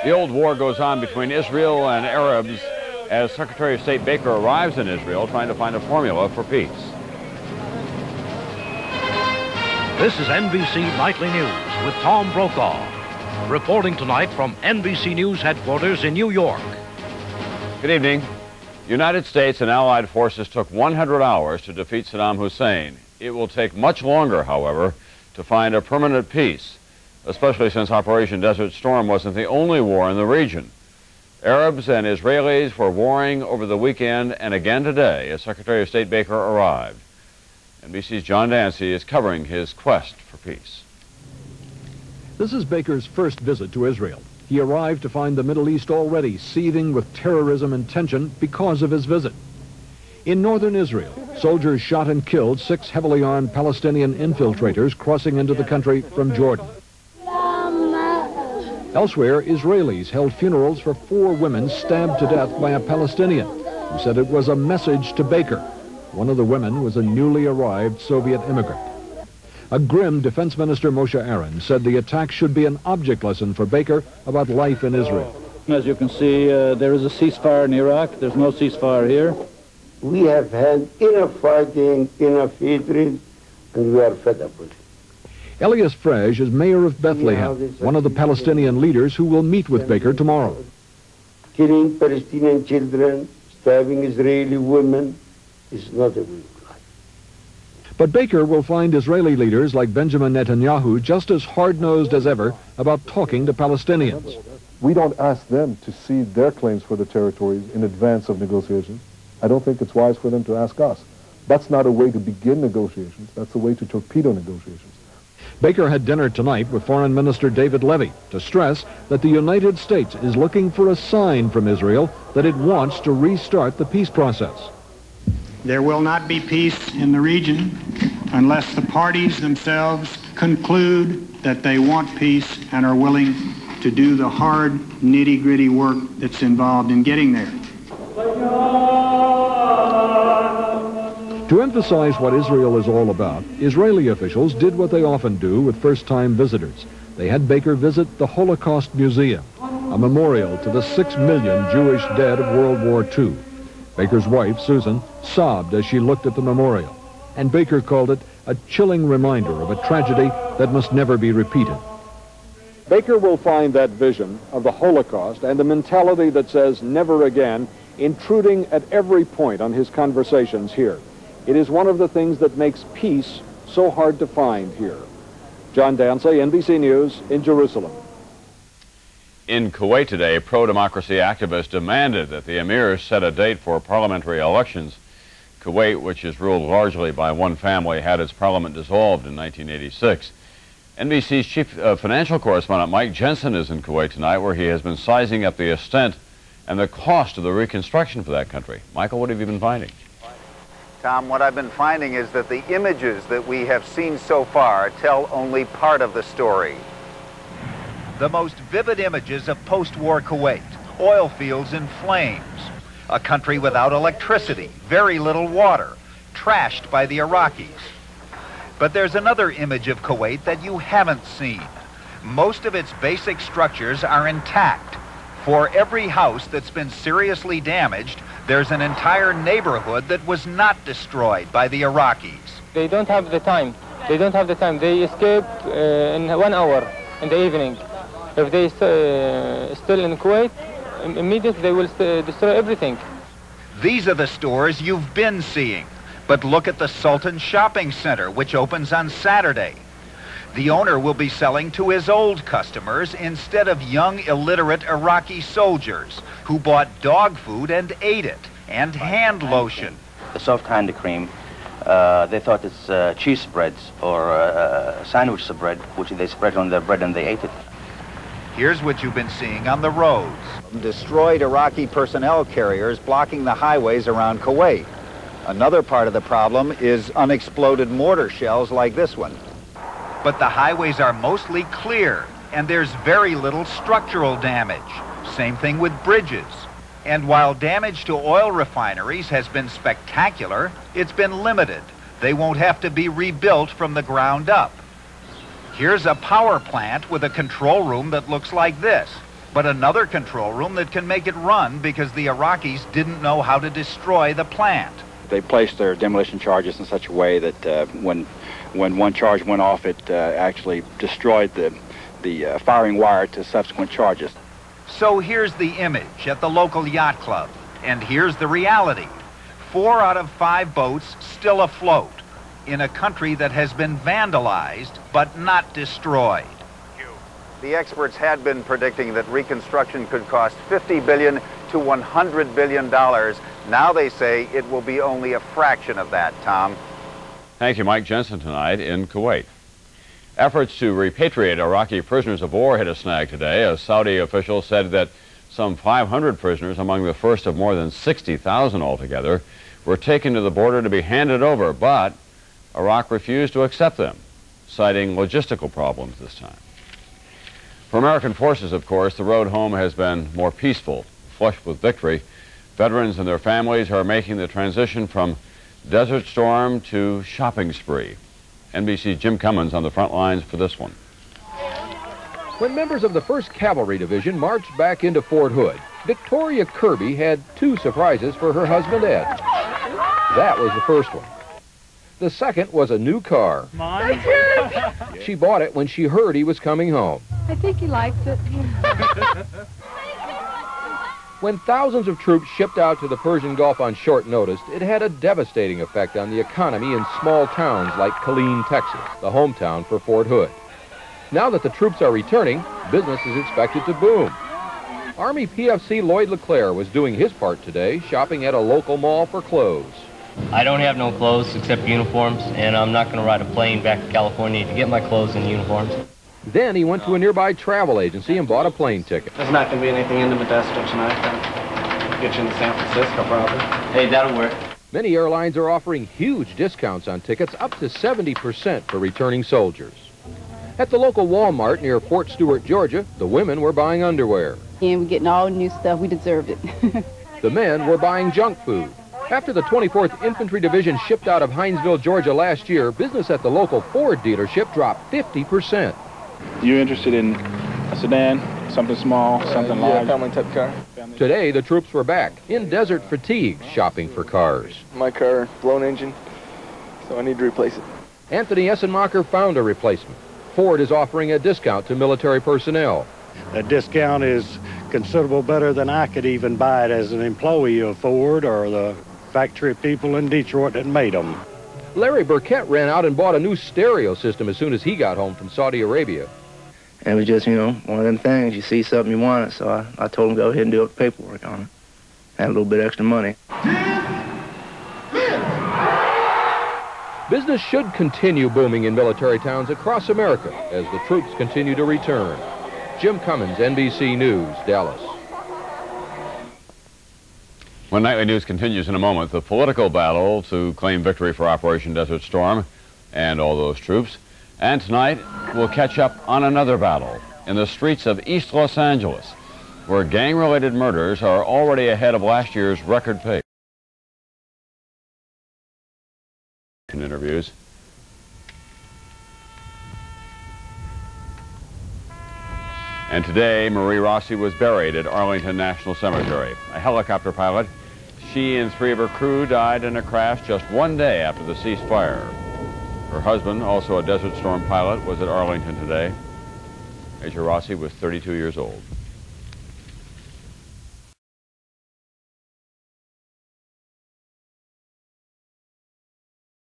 The old war goes on between Israel and Arabs as Secretary of State Baker arrives in Israel trying to find a formula for peace. This is NBC Nightly News with Tom Brokaw, reporting tonight from NBC News headquarters in New York. Good evening. The United States and Allied forces took 100 hours to defeat Saddam Hussein. It will take much longer, however, to find a permanent peace, especially since Operation Desert Storm wasn't the only war in the region. Arabs and Israelis were warring over the weekend and again today as Secretary of State Baker arrived. NBC's John Dancy is covering his quest for peace. This is Baker's first visit to Israel. He arrived to find the Middle East already seething with terrorism and tension because of his visit. In northern Israel, soldiers shot and killed 6 heavily armed Palestinian infiltrators crossing into the country from Jordan. Elsewhere, Israelis held funerals for 4 women stabbed to death by a Palestinian who said it was a message to Baker. One of the women was a newly arrived Soviet immigrant. A grim Defense Minister Moshe Aaron said the attack should be an object lesson for Baker about life in Israel. As you can see, there is a ceasefire in Iraq. There's no ceasefire here. We have had enough fighting, enough hatred, and we are fed up with it. Elias Frege is mayor of Bethlehem, one of the Palestinian leaders who will meet with Baker tomorrow. Killing Palestinian children, stabbing Israeli women is not a good life. But Baker will find Israeli leaders like Benjamin Netanyahu just as hard-nosed as ever about talking to Palestinians. We don't ask them to cede their claims for the territories in advance of negotiations. I don't think it's wise for them to ask us. That's not a way to begin negotiations. That's a way to torpedo negotiations. Baker had dinner tonight with Foreign Minister David Levy to stress that the United States is looking for a sign from Israel that it wants to restart the peace process. There will not be peace in the region unless the parties themselves conclude that they want peace and are willing to do the hard, nitty-gritty work that's involved in getting there. To emphasize what Israel is all about, Israeli officials did what they often do with first-time visitors. They had Baker visit the Holocaust Museum, a memorial to the 6 million Jewish dead of World War II. Baker's wife, Susan, sobbed as she looked at the memorial, and Baker called it a chilling reminder of a tragedy that must never be repeated. Baker will find that vision of the Holocaust and the mentality that says never again intruding at every point on his conversations here. It is one of the things that makes peace so hard to find here. John Dancy, NBC News in Jerusalem. In Kuwait today, pro-democracy activists demanded that the emirs set a date for parliamentary elections. Kuwait, which is ruled largely by one family, had its parliament dissolved in 1986. NBC's chief financial correspondent Mike Jensen is in Kuwait tonight, where he has been sizing up the extent and the cost of the reconstruction for that country. Michael, what have you been finding? Tom, what I've been finding is that the images that we have seen so far tell only part of the story. The most vivid images of post-war Kuwait, oil fields in flames, a country without electricity, very little water, trashed by the Iraqis. But there's another image of Kuwait that you haven't seen. Most of its basic structures are intact. For every house that's been seriously damaged, there's an entire neighborhood that was not destroyed by the Iraqis. They don't have the time. They don't have the time. They escape in 1 hour in the evening. If they still in Kuwait, immediately they will destroy everything. These are the stores you've been seeing. But look at the Sultan Shopping Center, which opens on Saturday. The owner will be selling to his old customers instead of young, illiterate Iraqi soldiers who bought dog food and ate it, and hand lotion. The soft hand cream, they thought it's cheese spreads or sandwich bread, which they spread on their bread and they ate it. Here's what you've been seeing on the roads. Destroyed Iraqi personnel carriers blocking the highways around Kuwait. Another part of the problem is unexploded mortar shells like this one. But the highways are mostly clear, and there's very little structural damage. Same thing with bridges. And while damage to oil refineries has been spectacular, it's been limited. They won't have to be rebuilt from the ground up. Here's a power plant with a control room that looks like this. but another control room that can make it run because the Iraqis didn't know how to destroy the plant. They placed their demolition charges in such a way that when one charge went off, it actually destroyed the firing wire to subsequent charges. So here's the image at the local yacht club, and here's the reality. 4 out of 5 boats still afloat in a country that has been vandalized but not destroyed. The experts had been predicting that reconstruction could cost $50 billion to $100 billion. Now they say it will be only a fraction of that, Tom. Thank you, Mike Jensen, tonight in Kuwait. Efforts to repatriate Iraqi prisoners of war hit a snag today. A Saudi official said that some 500 prisoners, among the first of more than 60,000 altogether, were taken to the border to be handed over, but Iraq refused to accept them, citing logistical problems this time. For American forces, of course, the road home has been more peaceful, flush with victory. Veterans and their families are making the transition from Desert Storm to shopping spree. NBC's Jim Cummins on the front lines for this one. When members of the 1st Cavalry Division marched back into Fort Hood, Victoria Kirby had 2 surprises for her husband, Ed. That was the first one. The second was a new car. Mine? She bought it when she heard he was coming home. I think he likes it. When thousands of troops shipped out to the Persian Gulf on short notice, it had a devastating effect on the economy in small towns like Killeen, Texas, the hometown for Fort Hood. Now that the troops are returning, business is expected to boom. Army PFC Lloyd LeClaire was doing his part today, shopping at a local mall for clothes. I don't have no clothes except uniforms, and I'm not going to ride a plane back to California to get my clothes and uniforms. Then he went to a nearby travel agency and bought a plane ticket. There's not going to be anything in the Modesto tonight. Get you into San Francisco, probably. Hey, that'll work. Many airlines are offering huge discounts on tickets, up to 70% for returning soldiers. At the local Walmart near Fort Stewart, Georgia, the women were buying underwear. And we're getting all new stuff. We deserved it. The men were buying junk food. After the 24th Infantry Division shipped out of Hinesville, Georgia last year, business at the local Ford dealership dropped 50%. You interested in a sedan, something small, something large? Yeah, family type car. Today, the troops were back in desert fatigue, shopping for cars. My car, blown engine, so I need to replace it. Anthony Essenmacher found a replacement. Ford is offering a discount to military personnel. The discount is considerable better than I could even buy it as an employee of Ford or the factory people in Detroit that made them. Larry Burkett ran out and bought a new stereo system as soon as he got home from Saudi Arabia. It was just, one of them things. You see something you want it, so I told him go ahead and do the paperwork on it. Had a little bit extra money. Business should continue booming in military towns across America as the troops continue to return. Jim Cummins, NBC News, Dallas. When Nightly News continues in a moment, the political battle to claim victory for Operation Desert Storm and all those troops. And tonight, we'll catch up on another battle in the streets of East Los Angeles, where gang-related murders are already ahead of last year's record pace. In interviews. And today, Marie Rossi was buried at Arlington National Cemetery. A helicopter pilot, she and 3 of her crew died in a crash just 1 day after the ceasefire. Her husband, also a Desert Storm pilot, was at Arlington today. Major Rossi was 32 years old.